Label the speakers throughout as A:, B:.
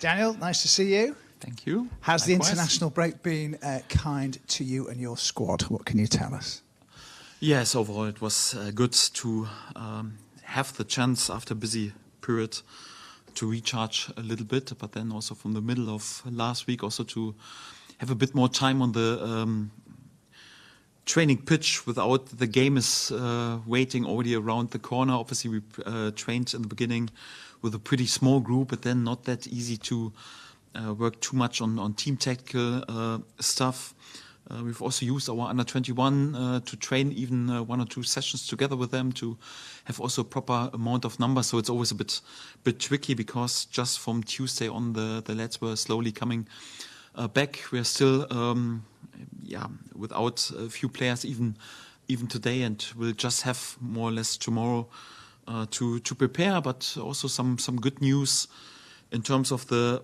A: Daniel, nice to see you.
B: Thank you.
A: Has the international break been kind to you and your squad? What can you tell us?
B: Yes, overall it was good to have the chance after a busy period to recharge a little bit, but then also from the middle of last week also to have a bit more time on the training pitch without the game is waiting already around the corner. Obviously we trained in the beginning with a pretty small group, but then not that easy to work too much on team tactical stuff. We've also used our under 21 to train even 1 or 2 sessions together with them to have also a proper amount of numbers. So it's always a bit tricky because just from Tuesday on the lads were slowly coming back. We're still without a few players even today, and we'll just have more or less tomorrow to prepare. But also some good news in terms of the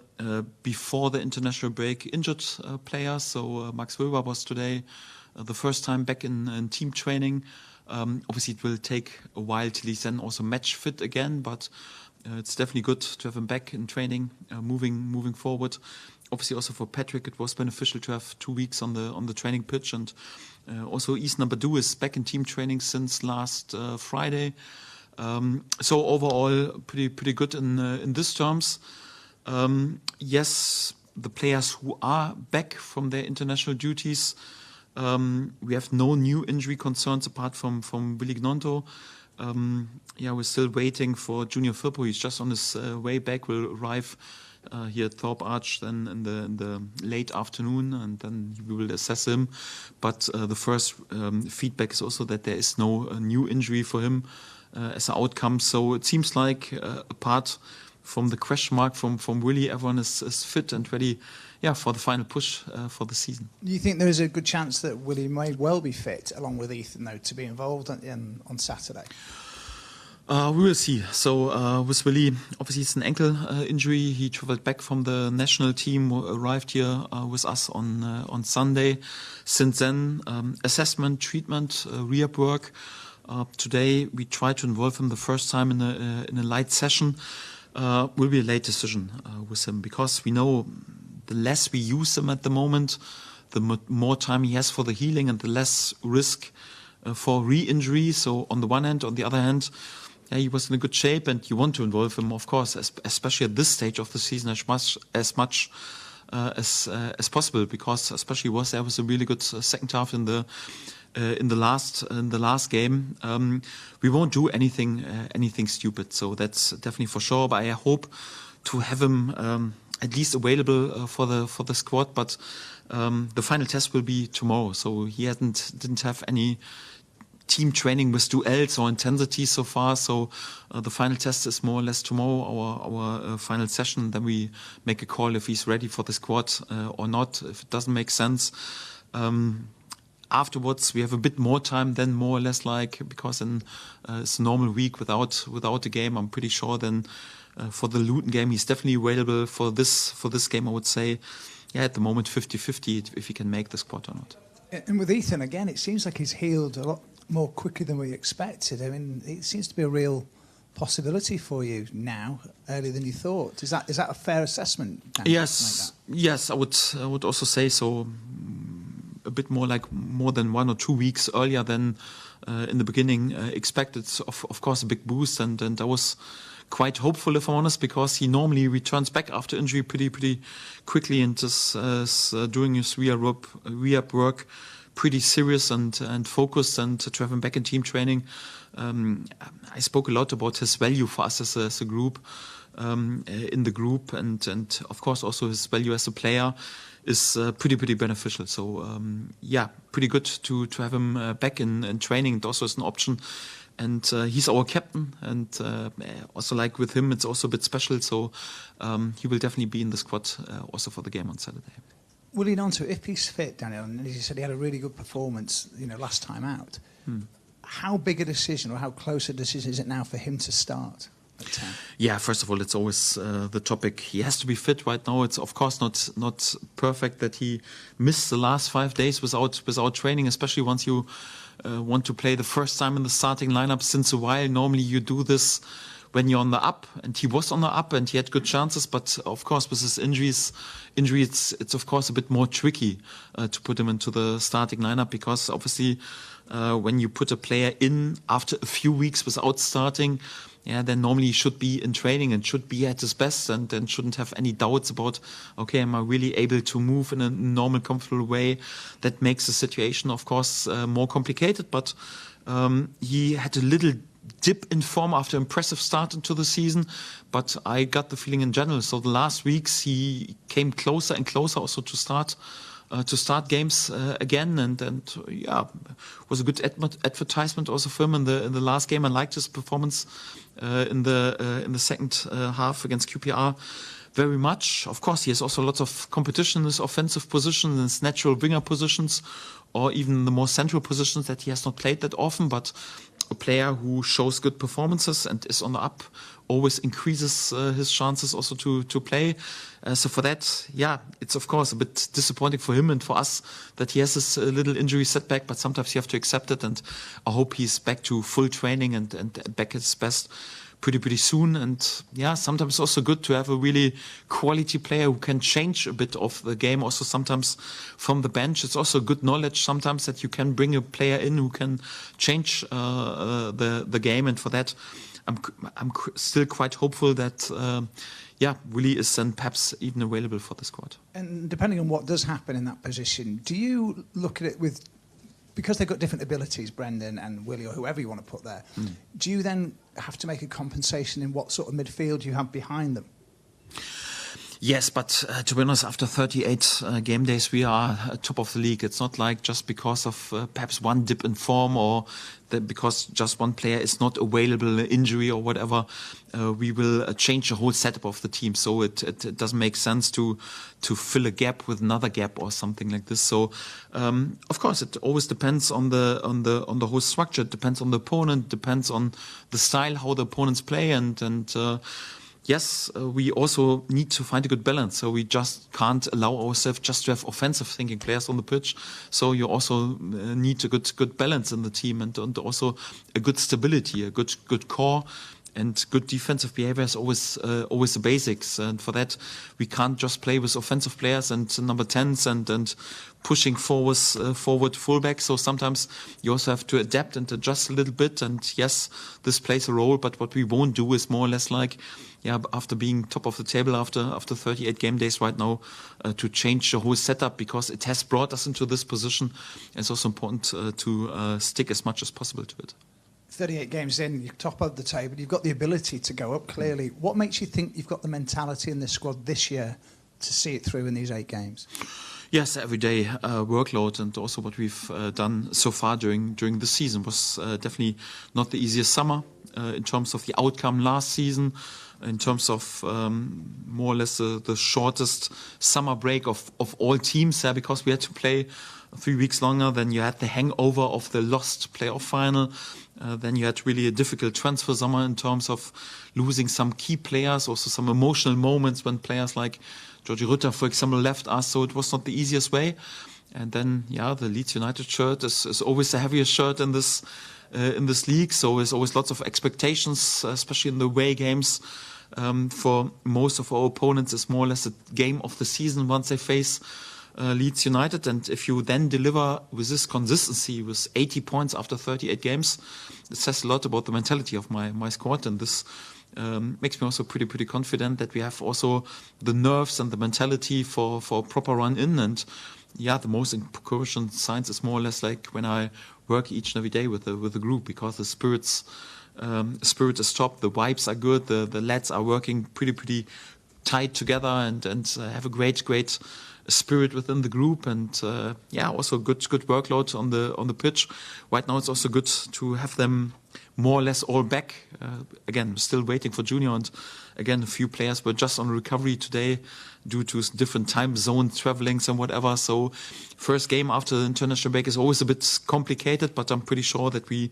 B: before the international break injured players. So Max Wilber was today the first time back in team training. Obviously it will take a while till he's then also match fit again, but it's definitely good to have him back in training, moving forward. Obviously also for Patrick it was beneficial to have 2 weeks on the training pitch, and also Ampadu is back in team training since last Friday. So overall, pretty good in these terms. Yes, the players who are back from their international duties, we have no new injury concerns apart from Willie Gnonto. We're still waiting for Junior Firpo. He's just on his way back. Will arrive here at Thorpe Arch then in the late afternoon, and then we will assess him. But the first feedback is also that there is no new injury for him as an outcome. So it seems like apart from the question mark from Willie, everyone is fit and ready for the final push for the season.
A: Do you think there is a good chance that Willie may well be fit, along with Ethan, though, to be involved on Saturday?
B: We will see. So with Willie, obviously it's an ankle injury. He travelled back from the national team, arrived here with us on Sunday. Since then, assessment, treatment, rehab work. Today we tried to involve him the first time in a light session. Will be a late decision with him, because we know the less we use him at the moment, the more time he has for the healing and the less risk for re-injury. So on the one hand, on the other hand, he was in a good shape, and you want to involve him, of course, especially at this stage of the season as much as possible, because especially there was a really good second half in the last game. We won't do anything stupid, so that's definitely for sure. But I hope to have him at least available for the squad. But the final test will be tomorrow, so he didn't have any team training with duels or intensity so far. So the final test is more or less tomorrow, our final session. Then we make a call if he's ready for the squad or not. If it doesn't make sense. Afterwards, we have a bit more time then, more or less, because it's a normal week without a game. I'm pretty sure then for the Luton game, he's definitely available for this game. I would say, at the moment 50-50 if he can make the squad or not.
A: And with Ethan again, it seems like he's healed a lot more quickly than we expected. I mean, it seems to be a real possibility for you now, earlier than you thought. Is that a fair assessment?
B: Yes, I would also say so. A bit more than 1 or 2 weeks earlier than in the beginning expected. Of course, a big boost, and I was quite hopeful, if I'm honest, because he normally returns back after injury pretty quickly and is doing his rehab work pretty serious and focused, and to have him back in team training. I spoke a lot about his value for us as a group, in the group, and of course also his value as a player is pretty beneficial. So pretty good to have him back in training. It also is an option, and he's our captain, and also with him it's also a bit special. So he will definitely be in the squad also for the game on Saturday.
A: Willie Gnonto, if he's fit, Daniel, and as you said, he had a really good performance, last time out. How big a decision, or how close a decision is it now for him to start?
B: Yeah, first of all, it's always the topic. He has to be fit right now. It's of course not perfect that he missed the last 5 days without training, especially once you want to play the first time in the starting lineup since a while. Normally you do this when you're on the up, and he was on the up and he had good chances, but of course with his injury, it's of course a bit more tricky to put him into the starting lineup, because obviously when you put a player in after a few weeks without starting, then normally he should be in training and should be at his best, and then shouldn't have any doubts about, okay, am I really able to move in a normal, comfortable way? That makes the situation, of course, more complicated, but he had a little dip in form after impressive start into the season, but I got the feeling in general, so the last weeks he came closer and closer also to start games again, and was a good advertisement also for him in the last game. I liked his performance in the second half against QPR very much. Of course, he has also lots of competition in his offensive positions, in his natural winger positions, or even the more central positions that he has not played that often, but a player who shows good performances and is on the up always increases his chances also to play. So for that, it's of course a bit disappointing for him and for us that he has this little injury setback, but sometimes you have to accept it, and I hope he's back to full training and back at his best pretty soon. And sometimes it's also good to have a really quality player who can change a bit of the game also sometimes from the bench. It's also good knowledge sometimes that you can bring a player in who can change the game, and for that I'm still quite hopeful that Willie is then perhaps even available for the squad.
A: And depending on what does happen in that position, do you look at it with, because they've got different abilities, Brendan and Willie or whoever you want to put there, do you then have to make a compensation in what sort of midfield you have behind them?
B: Yes, but to be honest, after 38 game days, we are top of the league. It's not like just because of perhaps one dip in form, or because just one player is not available, injury or whatever, we will change the whole setup of the team. So it doesn't make sense to fill a gap with another gap or something like this. So of course, it always depends on the whole structure. It depends on the opponent, depends on the style, how the opponents play, and yes, we also need to find a good balance. So we just can't allow ourselves just to have offensive thinking players on the pitch. So you also need a good balance in the team, and also a good stability, a good core, and good defensive behavior is always the basics. And for that, we can't just play with offensive players and number 10s and pushing forward fullback. So sometimes you also have to adapt and adjust a little bit. And yes, this plays a role. But what we won't do is more or less like, after being top of the table after 38 game days right now, to change the whole setup, because it has brought us into this position. It's also important to stick as much as possible to it.
A: 38 games in, you're top of the table, you've got the ability to go up clearly. What makes you think you've got the mentality in this squad this year to see it through in these 8 games?
B: Yes, everyday workload, and also what we've done so far during the season was definitely not the easiest summer in terms of the outcome last season, in terms of more or less the shortest summer break of all teams, because we had to play 3 weeks longer. Then you had the hangover of the lost playoff final. Then you had really a difficult transfer summer in terms of losing some key players, also some emotional moments when players like Georgie Rutter, for example, left us. So it was not the easiest way. And then, the Leeds United shirt is always the heaviest shirt in this league. So there's always lots of expectations, especially in the away games. For most of our opponents, it's more or less a game of the season once they face Leeds United. And if you then deliver with this consistency, with 80 points after 38 games, it says a lot about the mentality of my squad. And this makes me also pretty confident that we have also the nerves and the mentality for a proper run in. And the most encouraging signs is more or less like when I work each and every day with the group, because the spirit is top, the vibes are good, the lads are working pretty tight together, and have a great spirit within the group, and also good workload on the pitch. Right now, it's also good to have them more or less all back. Again, still waiting for Junior, and again, a few players were just on recovery today due to different time zone travelings and whatever. So first game after the international break is always a bit complicated, but I'm pretty sure that we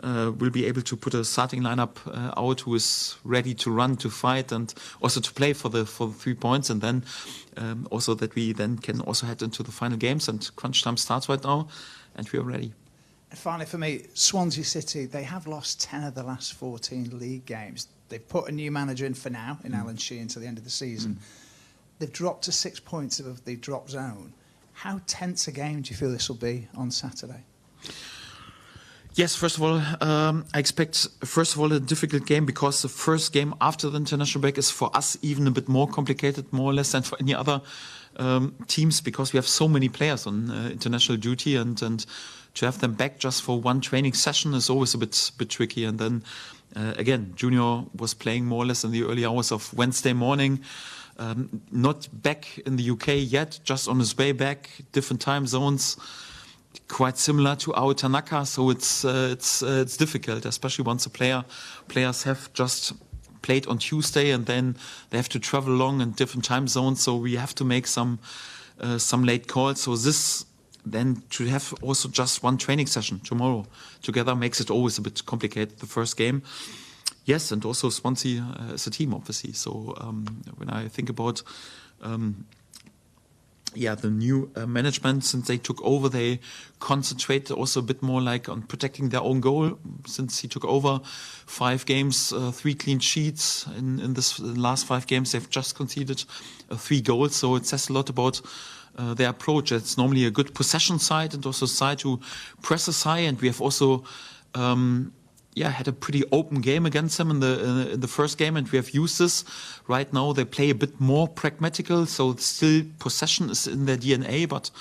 B: will be able to put a starting lineup out who is ready to run, to fight, and also to play for the 3 points. And then also that we then can also head into the final games, and crunch time starts right now, and we are ready.
A: And finally, for me, Swansea City, they have lost 10 of the last 14 league games. They've put a new manager in for now, in Alan Sheehan, until the end of the season. They've dropped to 6 points of the drop zone. How tense a game do you feel this will be on Saturday?
B: Yes, first of all, I expect, a difficult game, because the first game after the international break is for us even a bit more complicated, more or less, than for any other teams, because we have so many players on international duty, and to have them back just for one training session is always a bit tricky. And then, again, Junior was playing more or less in the early hours of Wednesday morning, not back in the UK yet, just on his way back, different time zones. Quite similar to our Tanaka, so it's difficult, especially once the players have just played on Tuesday and then they have to travel along in different time zones. So we have to make some late calls. So this then to have also just one training session tomorrow together makes it always a bit complicated. The first game, yes, and also Swansea as a team, obviously. So when I think about the new management, since they took over, they concentrate also a bit more like on protecting their own goal. Since he took over, 5 games, 3 clean sheets. In this last 5 games, they've just conceded 3 goals. So it says a lot about their approach. It's normally a good possession side and also a side who presses high. And we have also had a pretty open game against them in the first game, and we have used this. Right now they play a bit more pragmatical, so still possession is in their DNA, but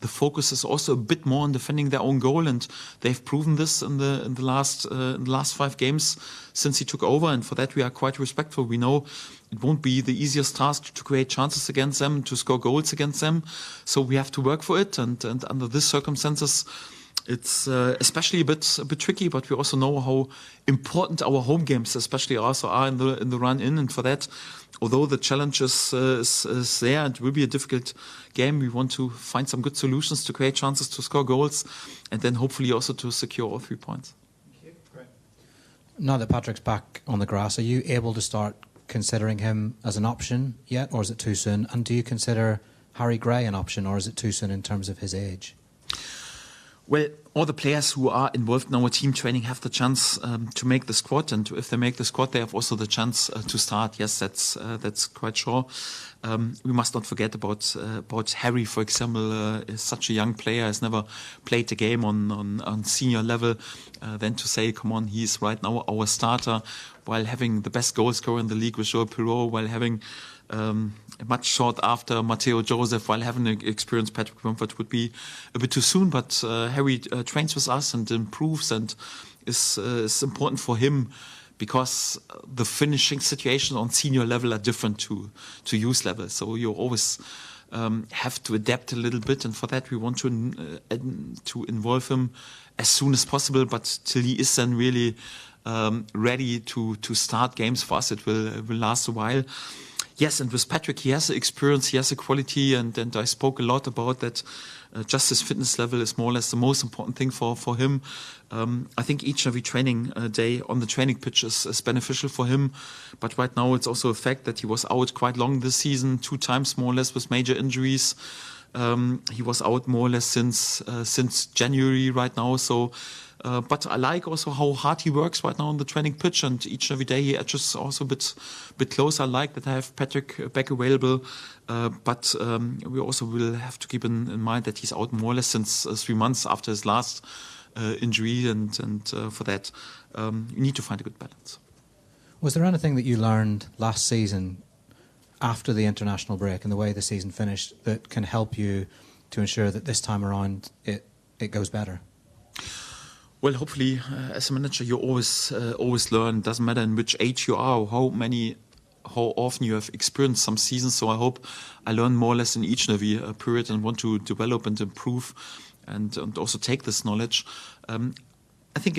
B: the focus is also a bit more on defending their own goal, and they've proven this in the last 5 games since he took over, and for that we are quite respectful. We know it won't be the easiest task to create chances against them, to score goals against them, so we have to work for it, and under these circumstances it's especially a bit tricky, but we also know how important our home games especially also are in the run-in, and for that, although the challenge is there and it will be a difficult game, we want to find some good solutions to create chances to score goals, and then hopefully also to secure all 3 points.
A: Thank you. Great.
C: Now that Patrick's back on the grass, are you able to start considering him as an option yet, or is it too soon? And do you consider Harry Gray an option, or is it too soon in terms of his age?
B: Well, all the players who are involved in our team training have the chance to make the squad, and if they make the squad, they have also the chance to start. Yes, that's quite sure. We must not forget about Harry, for example. Is such a young player, has never played a game on senior level. Then to say, come on, he's right now our starter, while having the best goal scorer in the league with Piroe, while having much short after Matteo Joseph, while having an experienced Patrick Bamford, would be a bit too soon. But Harry trains with us and improves, and is important for him, because the finishing situations on senior level are different to youth level. So you always have to adapt a little bit, and for that we want to involve him as soon as possible. But till he is then really ready to start games for us, it will last a while. Yes, and with Patrick, he has the experience, he has the quality, and I spoke a lot about that. Just his fitness level is more or less the most important thing for him. I think each and every training day on the training pitch is beneficial for him. But right now it's also a fact that he was out quite long this season, 2 times more or less with major injuries. He was out more or less since January right now. So, but I like also how hard he works right now on the training pitch, and each and every day he edges also a bit closer. I like that I have Patrick back available, but we also will have to keep in mind that he's out more or less since 3 months after his last injury, and for that you need to find a good balance.
C: Was there anything that you learned last season after the international break and the way the season finished that can help you to ensure that this time around it goes better?
B: Well, hopefully, as a manager, you always learn. Doesn't matter in which age you are, or how often you have experienced some seasons. So I hope I learn more or less in each and every period, and want to develop and improve, and also take this knowledge. I think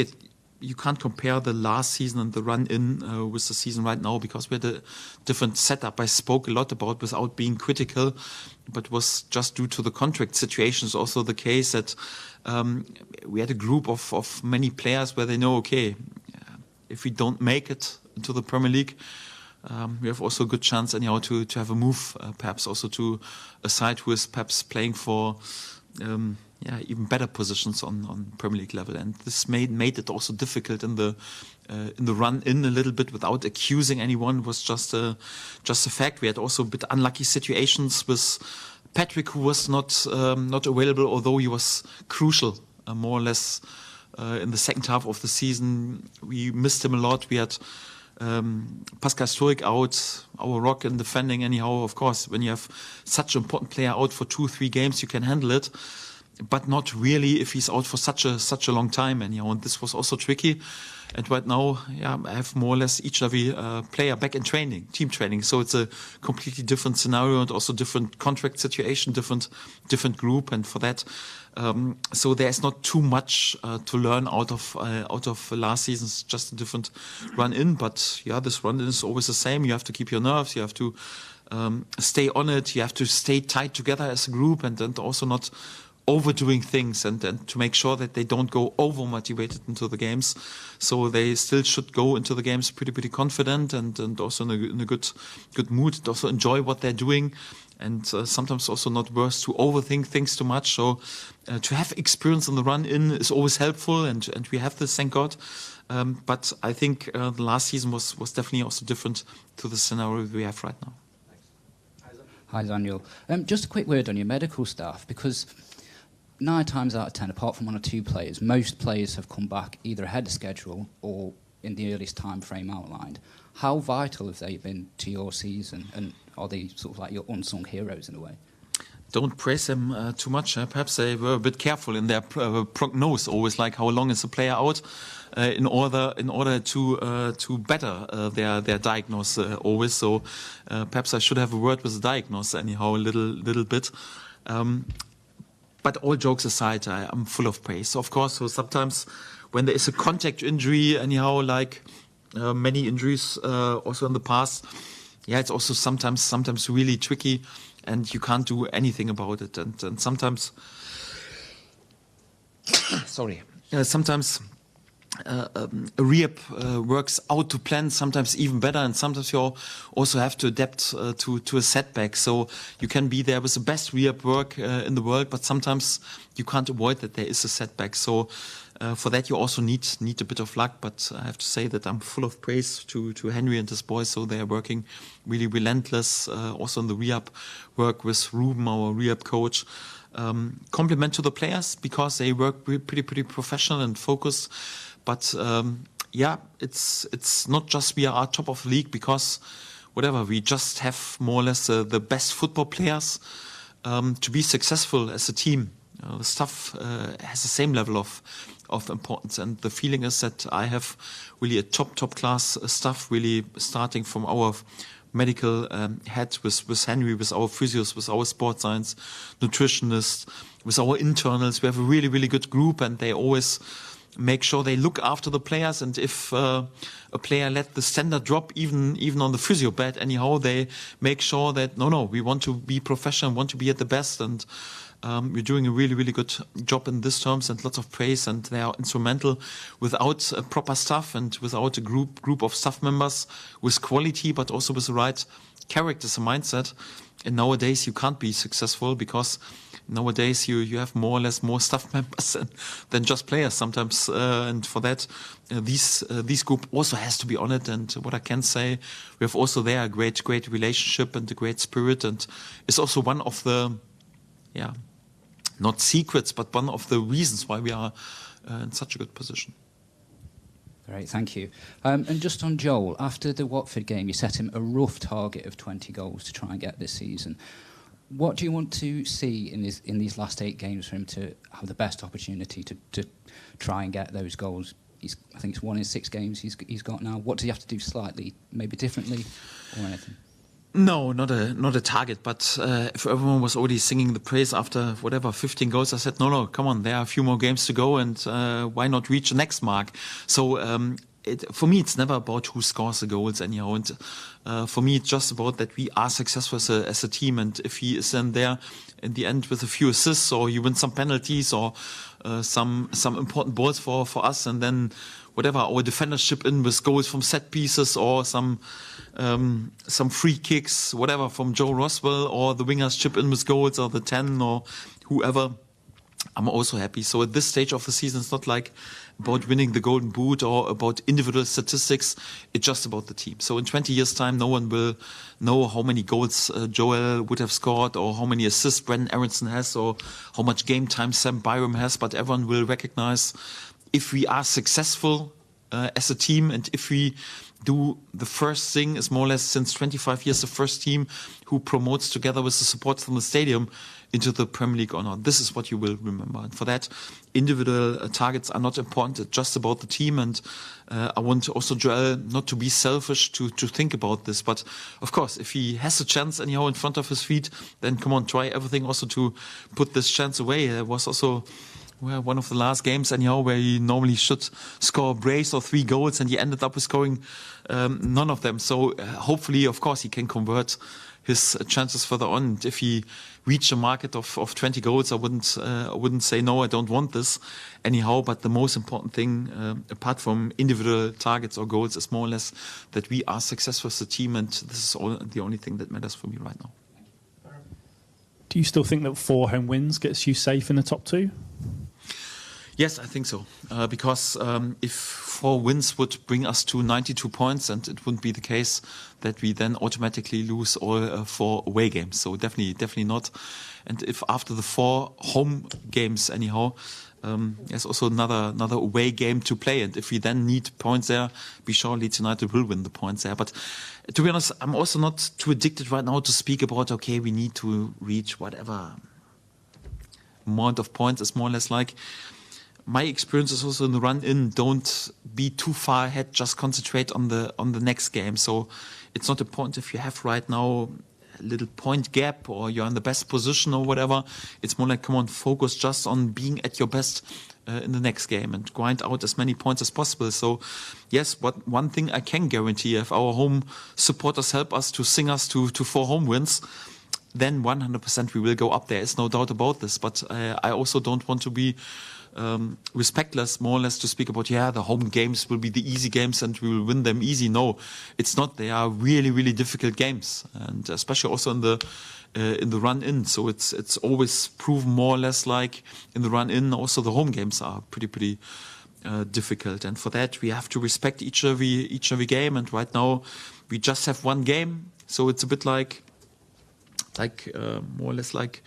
B: you can't compare the last season and the run-in with the season right now, because we had a different setup. I spoke a lot about without being critical, but it was just due to the contract situations also the case that we had a group of many players where they know, okay, if we don't make it into the Premier League, we have also a good chance anyhow to have a move, perhaps also to a side who is perhaps playing for even better positions on Premier League level, and this made it also difficult in the run in a little bit without accusing anyone. It was just a fact. We had also a bit unlucky situations with Patrick, who was not available, although he was crucial more or less in the second half of the season. We missed him a lot. We had Pascal Stoic out, our rock in defending. Anyhow, of course, when you have such an important player out for 2-3 games, you can handle it, but not really if he's out for such a long time. Anyhow, and this was also tricky. And right now, I have more or less each and every player back in training, team training. So it's a completely different scenario and also different contract situation, different group. And for that, so there's not too much to learn out of last season. It's just a different run in. But this run in is always the same. You have to keep your nerves. You have to stay on it. You have to stay tight together as a group, and also not overdoing things, and to make sure that they don't go over motivated into the games. So they still should go into the games pretty confident and also in a good mood, and also enjoy what they're doing, and sometimes also not worth to overthink things too much. So to have experience on the run in is always helpful, and we have this, thank God. But I think the last season was definitely also different to the scenario we have right now.
D: Hi Daniel. Just a quick word on your medical staff, because 9 times out of 10, apart from 1 or 2 players, most players have come back either ahead of schedule or in the earliest time frame outlined. How vital have they been to your season, and are they sort of like your unsung heroes in a way?
B: Don't praise them too much. Perhaps they were a bit careful in their prognosis, always like how long is a player out, in order to better their diagnosis always. So perhaps I should have a word with the diagnosis anyhow a little bit. But all jokes aside, I'm full of praise. Of course, so sometimes when there is a contact injury, anyhow, like many injuries also in the past, it's also sometimes really tricky, and you can't do anything about it. And sometimes, sometimes a rehab works out to plan, sometimes even better, and sometimes you also have to adapt to a setback. So you can be there with the best rehab work in the world, but sometimes you can't avoid that there is a setback. So for that you also need a bit of luck. But I have to say that I'm full of praise to Henry and his boys. So they are working really relentless, also in the rehab work with Ruben, our rehab coach. Compliment to the players, because they work pretty professional and focused. But it's not just we are top of the league because we just have more or less the best football players to be successful as a team. The staff has the same level of importance, and the feeling is that I have really a top class staff, really starting from our medical head with Henry, with our physios, with our sports science nutritionists, with our internals. We have a really good group, and they always make sure they look after the players. And if a player let the standard drop, even on the physio bed, anyhow, they make sure that no, we want to be professional, want to be at the best, and we're doing a really good job in these terms, and lots of praise. And they are instrumental. Without a proper staff and without a group of staff members with quality, but also with the right characters and mindset, and nowadays you can't be successful, because nowadays you have more or less more staff members than just players sometimes, and for that this group also has to be on it. And what I can say, we have also there a great relationship and a great spirit, and it's also one of the not secrets, but one of the reasons why we are in such a good position.
D: Great, thank you. And just on Joel, after the Watford game, you set him a rough target of 20 goals to try and get this season. What do you want to see in these last 8 games for him to have the best opportunity to try and get those goals? I think it's 1 in 6 games he's got now. What does he have to do slightly, maybe differently, or anything?
B: No, not a target. But if everyone was already singing the praise after 15 goals, I said, no, come on, there are a few more games to go, and why not reach the next mark? So for me, it's never about who scores the goals anyhow. And for me, it's just about that we are successful as a team. And if he is then there in the end with a few assists, or you win some penalties, or some important balls for us, and then our defenders chip in with goals from set pieces, or some free kicks, from Joe Roswell, or the wingers chip in with goals, or the 10, or whoever. I'm also happy. So at this stage of the season, it's not like about winning the Golden Boot or about individual statistics. It's just about the team. So in 20 years' time, no one will know how many goals Joel would have scored or how many assists Brendan Aaronson has or how much game time Sam Byram has. But everyone will recognize if we are successful as a team and if we do the first thing is more or less since 25 years the first team who promotes together with the support from the stadium into the Premier League or not. This is what you will remember. And for that, individual targets are not important. It's just about the team. And I want also Joel not to be selfish to think about this. But of course, if he has a chance anyhow in front of his feet, then come on, try everything also to put this chance away. There was also one of the last games anyhow where he normally should score a brace or 3 goals and he ended up with scoring none of them. So hopefully, of course, he can convert his chances further on. And if he reached a market of 20 goals, I wouldn't say no, I don't want this anyhow. But the most important thing, apart from individual targets or goals, is more or less that we are successful as a team, and this is the only thing that matters for me right now.
E: Do you still think that 4 home wins gets you safe in the top 2?
B: Yes, I think so. Because if 4 wins would bring us to 92 points, and it wouldn't be the case that we then automatically lose all 4 away games. So definitely not. And if after the 4 home games anyhow, there's also another away game to play. And if we then need points there, be sure Leeds United will win the points there. But to be honest, I'm also not too addicted right now to speak about, okay, we need to reach whatever amount of points. It's more or less like, my experience is also in the run-in, don't be too far ahead, just concentrate on the next game. So it's not important if you have right now a little point gap or you're in the best position or whatever. It's more like, come on, focus just on being at your best in the next game and grind out as many points as possible. So yes, one thing I can guarantee, if our home supporters help us to sing us to 4 home wins, then 100% we will go up there. There's no doubt about this. But I also don't want to be respectless, more or less, to speak about, the home games will be the easy games and we will win them easy. No, it's not. They are really, really difficult games, and especially also in the run-in. So it's always proven more or less like in the run-in. Also, the home games are pretty difficult, and for that we have to respect each every game. And right now we just have 1 game, so it's a bit like more or less like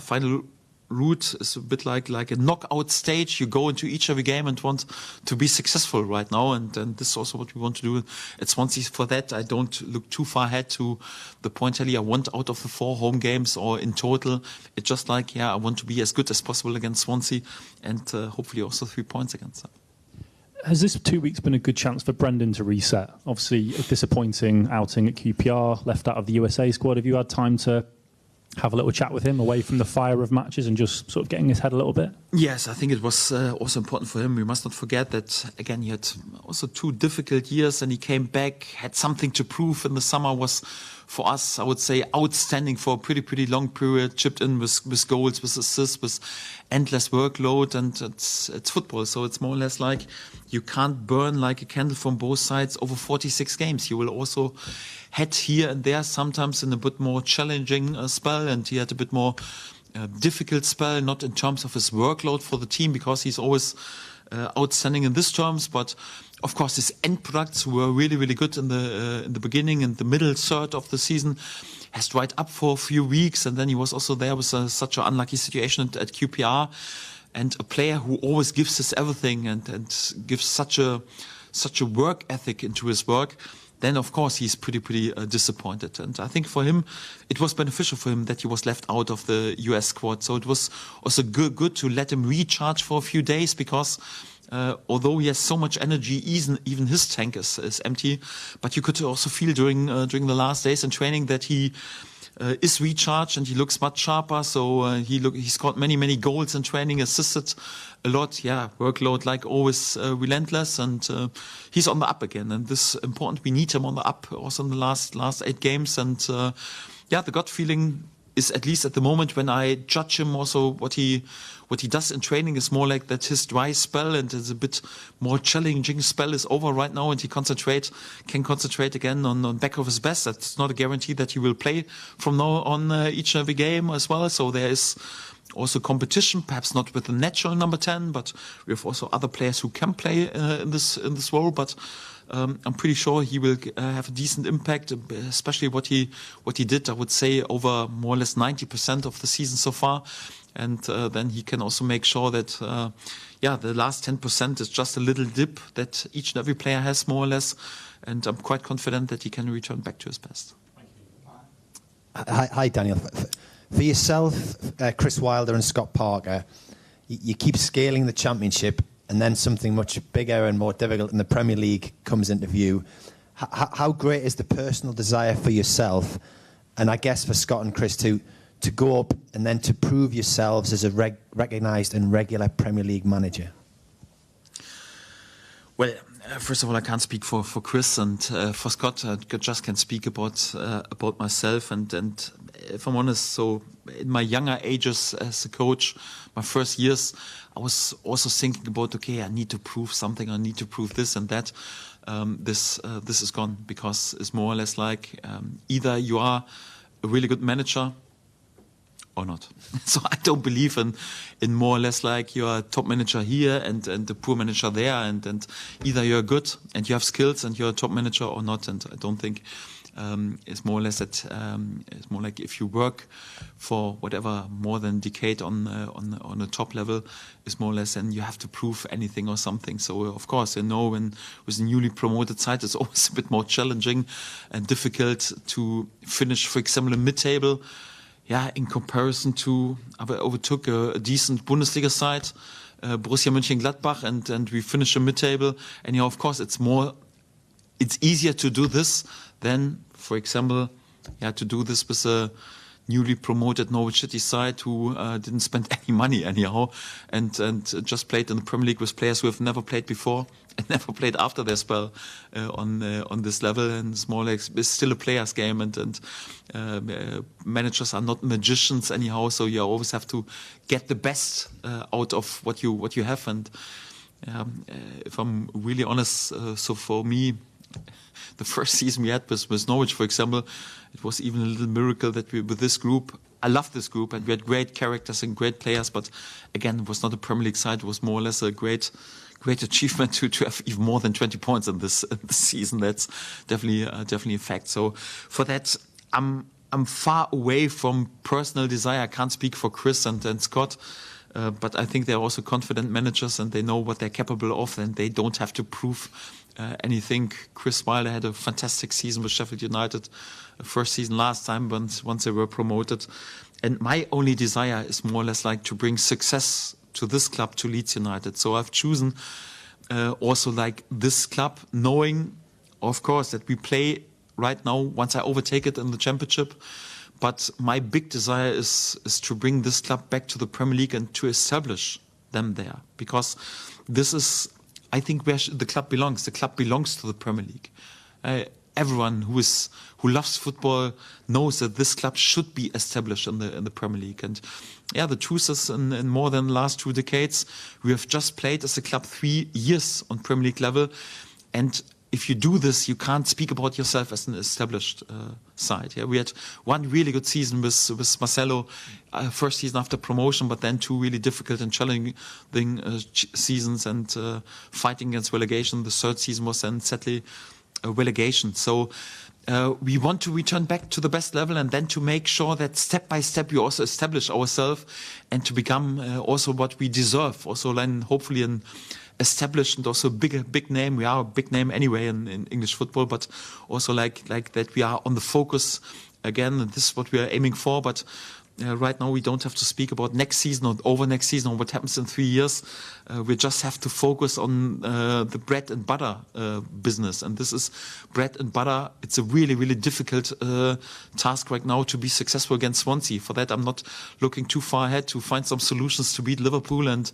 B: final route is a bit like a knockout stage. You go into each every game and want to be successful right now, and this is also what we want to do at Swansea. For that, I don't look too far ahead to the point tally I want out of the 4 home games or in total. It's just like, I want to be as good as possible against Swansea and hopefully also 3 points against them.
E: Has this 2 weeks been a good chance for Brendan to reset? Obviously, a disappointing outing at QPR, left out of the USA squad. Have you had time to have a little chat with him away from the fire of matches and just sort of getting his head a little bit?
B: Yes, I think it was also important for him. We must not forget that, again, he had also 2 difficult years and he came back, had something to prove in the summer, was for us, I would say, outstanding for a pretty long period, chipped in with goals, with assists, with endless workload, and it's football. So it's more or less like you can't burn like a candle from both sides over 46 games. You will also head here and there sometimes in a bit more challenging spell, and he had a bit more difficult spell, not in terms of his workload for the team, because he's always outstanding in this terms, but of course his end products were really good in the beginning and the middle third of the season. Has dried up for a few weeks, and then he was also there with such an unlucky situation at QPR, and a player who always gives his everything and gives such a work ethic into his work. Then of course he's pretty disappointed, and I think for him it was beneficial for him that he was left out of the US squad. So it was also good to let him recharge for a few days, because although he has so much energy, even his tank is empty. But you could also feel during the last days in training that he is recharged and he looks much sharper. So he scored many goals in training, assisted a lot. Yeah, workload like always relentless, and he's on the up again. And this is important. We need him on the up also in the last 8 games. And the gut feeling is, at least at the moment when I judge him, also what he does in training is more like that his dry spell and his a bit more challenging spell is over right now, and he can concentrate again on back of his best. That's not a guarantee that he will play from now on each and every game as well. So there is also competition, perhaps not with the natural number 10, but we have also other players who can play in this role. But I'm pretty sure he will have a decent impact, especially what he did, I would say, over more or less 90% of the season so far. And then he can also make sure that, the last 10% is just a little dip that each and every player has, more or less. And I'm quite confident that he can return back to his best.
F: Hi, Daniel. For yourself, Chris Wilder and Scott Parker, you keep scaling the Championship, and then something much bigger and more difficult in the Premier League comes into view. How great is the personal desire for yourself, and I guess for Scott and Chris to go up and then to prove yourselves as a recognised and regular Premier League manager?
B: Well, first of all, I can't speak for Chris, and for Scott, I just can speak about myself. And if I'm honest, so in my younger ages as a coach, my first years, I was also thinking about, okay, I need to prove something, I need to prove this and that. This is gone, because it's more or less like either you are a really good manager or not. So I don't believe in more or less like you're a top manager here and a poor manager there, and either you're good and you have skills and you're a top manager or not. And I don't think it's more or less that it's more like if you work for whatever more than a decade on a top level, is more or less, and you have to prove anything or something. So of course, when with a newly promoted side, it's always a bit more challenging and difficult to finish, for example, a mid-table. Yeah, in comparison to, I overtook a decent Bundesliga side, Borussia Mönchengladbach, and we finished a mid-table. And of course, it's easier to do this than, for example, to do this with a newly promoted Norwich City side who didn't spend any money anyhow, and just played in the Premier League with players who have never played before and never played after their spell on this level. And it's more like it's still a player's game, and managers are not magicians anyhow. So you always have to get the best out of what you have. And if I'm really honest, so for me, the first season we had with Norwich, for example, it was even a little miracle that we, with this group, I love this group, and we had great characters and great players, but again, it was not a Premier League side. It was more or less a great achievement to have even more than 20 points in this season. That's definitely a fact. So for that, I'm far away from personal desire. I can't speak for Chris and Scott, but I think they're also confident managers, and they know what they're capable of, and they don't have to prove anything. Chris Wilder had a fantastic season with Sheffield United, first season last time once they were promoted. And my only desire is more or less like to bring success to this club, to Leeds United. So I've chosen also like this club, knowing, of course, that we play right now once I overtake it in the Championship. But my big desire is to bring this club back to the Premier League and to establish them there, because this is, I think, where the club belongs. The club belongs to the Premier League. Everyone who loves football knows that this club should be established in the Premier League. And the truth is, in more than the last 2 decades, we have just played as a club 3 years on Premier League level. And if you do this, you can't speak about yourself as an established side. Yeah, we had one really good season with Marcelo, first season after promotion, but then 2 really difficult and challenging seasons, and fighting against relegation. The third season was then sadly a relegation. So we want to return back to the best level, and then to make sure that step by step we also establish ourselves and to become also what we deserve. Also then hopefully an established and also big name. We are a big name anyway in English football, but also like that we are on the focus again, and this is what we are aiming for. But right now we don't have to speak about next season or over next season or what happens in 3 years. We just have to focus on the bread and butter business, and this is bread and butter. It's a really, really difficult task right now to be successful against Swansea. For that, I'm not looking too far ahead to find some solutions to beat Liverpool and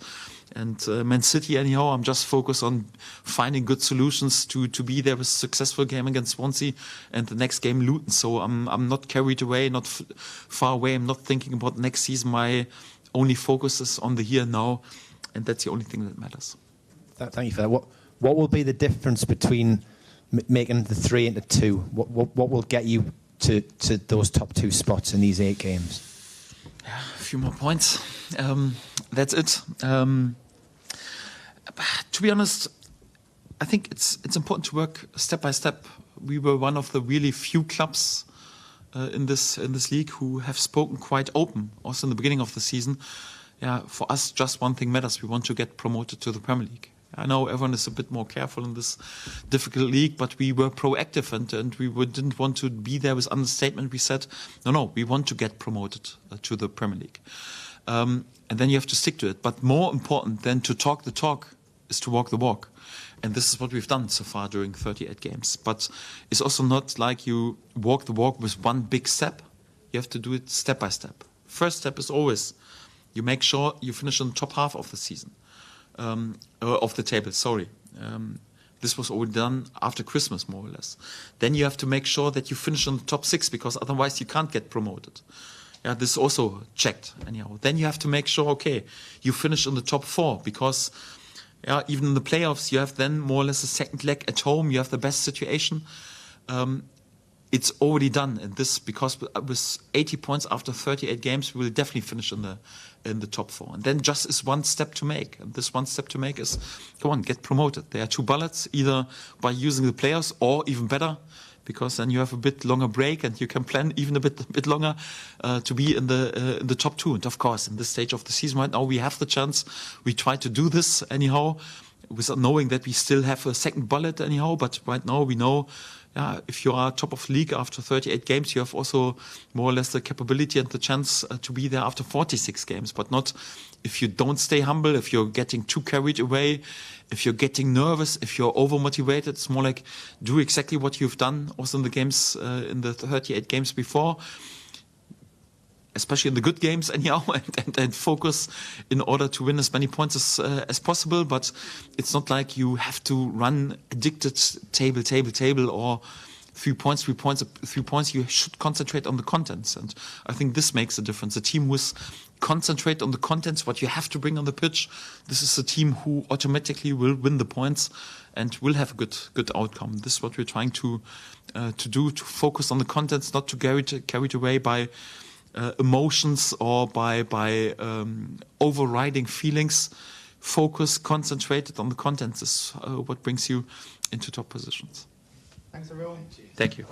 B: Man City anyhow. I'm just focused on finding good solutions to be there with a successful game against Swansea and the next game Luton. So I'm not carried away, not far away. I'm not thinking about next season. My only focus is on the here and now, and that's the only thing that matters.
F: Thank you for that. What will be the difference between making the 3 into 2? What will get you to those top 2 spots in these 8 games?
B: A few more points. That's it. To be honest, I think it's important to work step by step. We were one of the really few clubs in this league who have spoken quite open, also in the beginning of the season. Yeah, for us, just one thing matters. We want to get promoted to the Premier League. I know everyone is a bit more careful in this difficult league, but we were proactive and we didn't want to be there with understatement. We said, no, we want to get promoted to the Premier League. And then you have to stick to it. But more important than to talk the talk is to walk the walk. And this is what we've done so far during 38 games. But it's also not like you walk the walk with one big step. You have to do it step by step. First step is always you make sure you finish in the top half of the season. Of the table, sorry. This was already done after Christmas, more or less. Then you have to make sure that you finish in the top 6, because otherwise you can't get promoted. Yeah, this is also checked anyhow. Then you have to make sure, okay, you finish in the top 4, because even in the playoffs you have then more or less a second leg at home. You have the best situation. It's already done, and this because with 80 points after 38 games, we will definitely finish in the top 4. And then just is one step to make, and this one step to make is, come on, get promoted. There are 2 bullets, either by using the players or even better, because then you have a bit longer break and you can plan even a bit longer to be in the top 2. And of course, in this stage of the season right now, we have the chance. We try to do this anyhow, without knowing that we still have a second bullet anyhow. But right now we know. If you are top of the league after 38 games, you have also more or less the capability and the chance to be there after 46 games, but not if you don't stay humble, if you're getting too carried away, if you're getting nervous, if you're over-motivated. It's more like do exactly what you've done also in the games, in the 38 games before, especially in the good games anyhow, and focus in order to win as many points as possible. But it's not like you have to run addicted table, or 3 points. You should concentrate on the contents. And I think this makes a difference. A team with concentrate on the contents, what you have to bring on the pitch, this is a team who automatically will win the points and will have a good outcome. This is what we're trying to do, to focus on the contents, not to get carried away by emotions or by overriding feelings. Focus, concentrated on the contents is what brings you into top positions.
A: Thanks everyone.
B: Thank you.